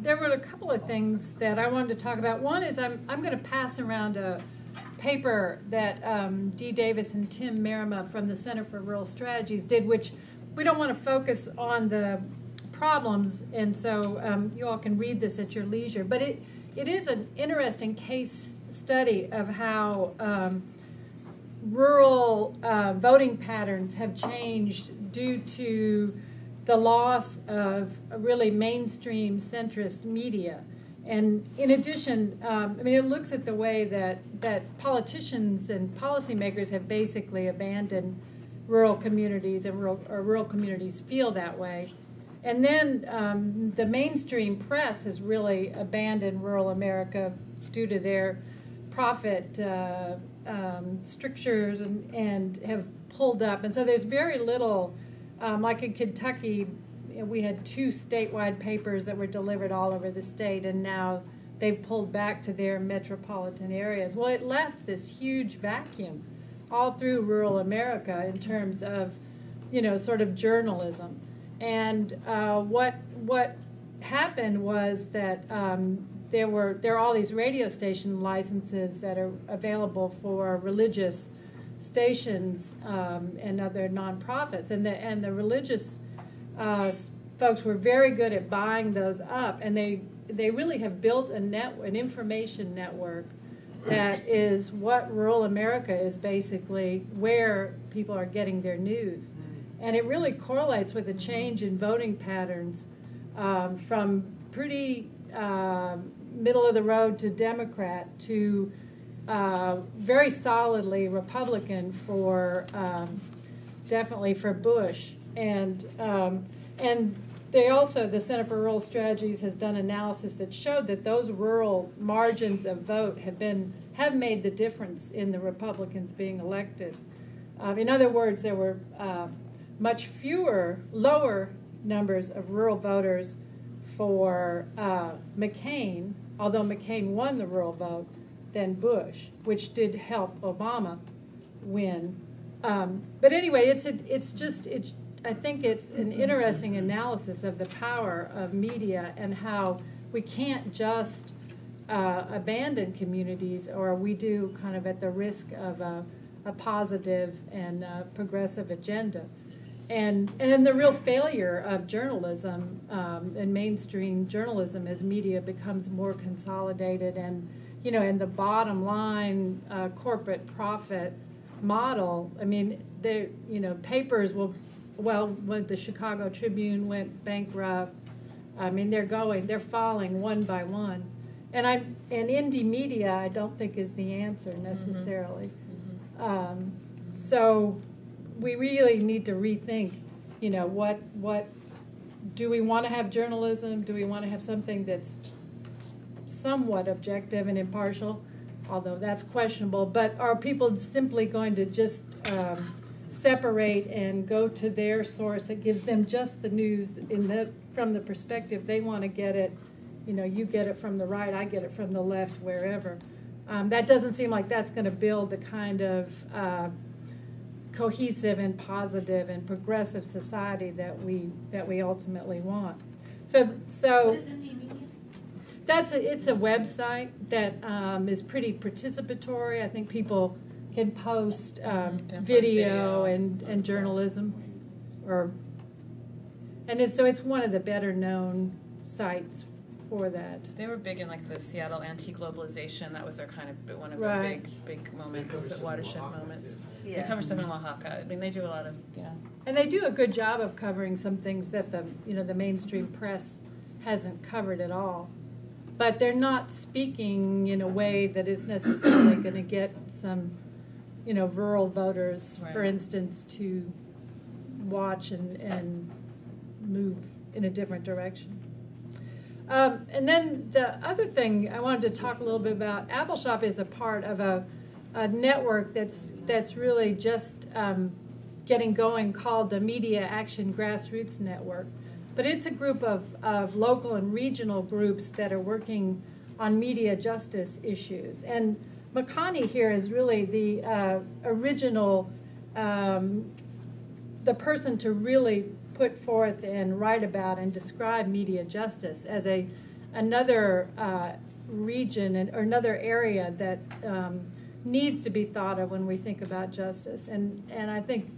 there were a couple of things that I wanted to talk about. One is I'm going to pass around a paper that Dee Davis and Tim Merima from the Center for Rural Strategies did, which we don't want to focus on the problems, and so you all can read this at your leisure. But it is an interesting case study of how rural voting patterns have changed due to the loss of really mainstream centrist media. And in addition, I mean, it looks at the way that politicians and policymakers have basically abandoned rural communities, and rural communities feel that way. And then the mainstream press has really abandoned rural America due to their profit strictures and have pulled up. And so there's very little, like in Kentucky, we had 2 statewide papers that were delivered all over the state, and now they've pulled back to their metropolitan areas. Well, it left this huge vacuum all through rural America in terms of, sort of journalism. And what happened was that there are all these radio station licenses that are available for religious stations and other nonprofits, and the religious folks were very good at buying those up, and they really have built an information network that is what rural America is basically, where people are getting their news. And it really correlates with a change in voting patterns from pretty middle of the road to Democrat to very solidly Republican for definitely for Bush. And they also, the Center for Rural Strategies has done analysis that showed that those rural margins of vote have made the difference in the Republicans being elected. In other words, there were much fewer, lower numbers of rural voters for McCain, although McCain won the rural vote, than Bush, which did help Obama win. But anyway, I think it's an interesting analysis of the power of media and how we can't just abandon communities, or we do kind of at the risk of a positive and progressive agenda. And then the real failure of journalism and mainstream journalism as media becomes more consolidated, and and the bottom line corporate profit model. I mean, papers will. Well, when the Chicago Tribune went bankrupt, I mean they're falling one by one, and indie media I don't think is the answer necessarily. So we really need to rethink, what do we want to have journalism? Do we want to have something that's somewhat objective and impartial, although that's questionable? But are people simply going to just separate and go to their source that gives them just the news from the perspective they want to get it? You get it from the right, I get it from the left, wherever. That doesn't seem like that's going to build the kind of cohesive and positive and progressive society that we ultimately want. So what is Indie Media? It's a website that is pretty participatory. I think people can post video and journalism, it's one of the better known sites for that. They were big in like the Seattle anti-globalization. That was their kind of one of their big moments, watershed moments. Yeah. They cover stuff in Oaxaca. I mean, they do a lot of and they do a good job of covering some things that the mainstream press hasn't covered at all. But they're not speaking in a way that is necessarily going to get some rural voters, for instance, to watch and move in a different direction. And then the other thing I wanted to talk a little bit about, Appleshop is a part of a network that's really just getting going, called the Media Action Grassroots Network. But it's a group of local and regional groups that are working on media justice issues. And Makani here is really the original, the person to really put forth and write about and describe media justice as a another region or another area that needs to be thought of when we think about justice. And I think,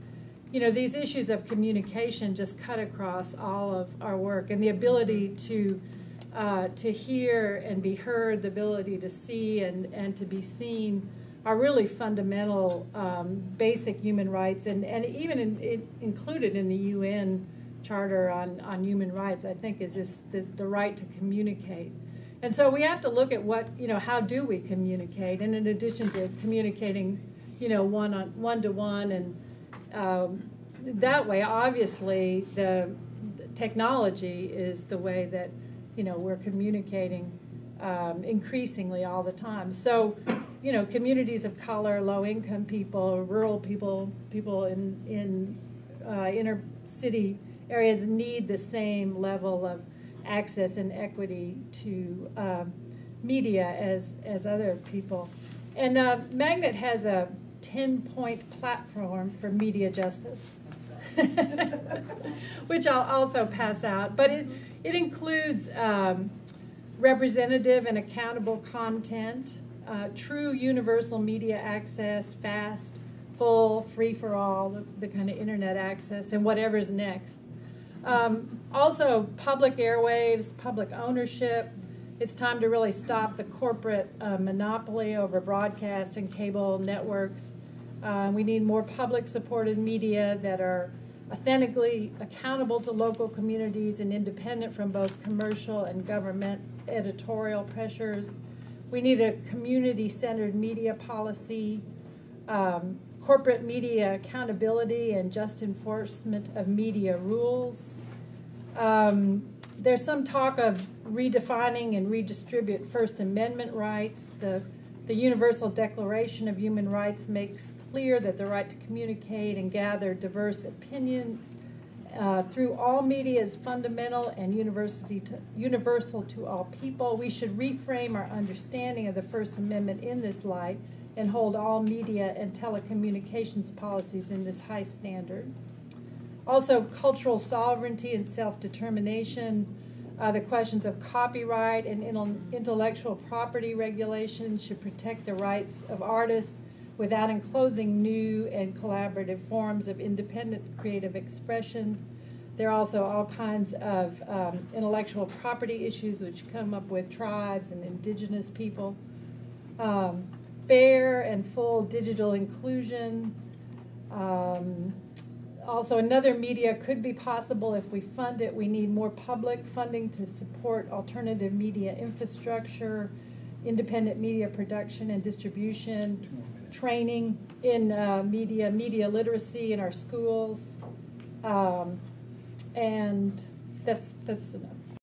you know, these issues of communication just cut across all of our work, and the ability to hear and be heard, the ability to see and to be seen are really fundamental basic human rights, and even included in the UN Charter on Human Rights, I think, is the right to communicate. And so we have to look at what, you know, how do we communicate? And in addition to communicating, you know, one-to-one, and that way, obviously, the technology is the way that, you know, we're communicating increasingly all the time. So, you know, communities of color, low-income people, rural people, people in inner city areas need the same level of access and equity to media as other people. And Magnet has a 10-point platform for media justice, which I'll also pass out. But it includes representative and accountable content, true universal media access, fast, full, free for all, the kind of internet access, and whatever's next. Also, public airwaves, public ownership. It's time to really stop the corporate monopoly over broadcast and cable networks. We need more public-supported media that are authentically accountable to local communities and independent from both commercial and government editorial pressures. We need a community-centered media policy, corporate media accountability and just enforcement of media rules. There's some talk of redefining and redistribute First Amendment rights. The Universal Declaration of Human Rights makes clear that the right to communicate and gather diverse opinion through all media is fundamental and universal to all people. We should reframe our understanding of the First Amendment in this light and hold all media and telecommunications policies in this high standard. Also, cultural sovereignty and self-determination, the questions of copyright and intellectual property regulations should protect the rights of artists without enclosing new and collaborative forms of independent creative expression. There are also all kinds of intellectual property issues which come up with tribes and indigenous people. Fair and full digital inclusion. Also, another media could be possible if we fund it. We need more public funding to support alternative media infrastructure, independent media production and distribution, training in media literacy in our schools, and that's enough.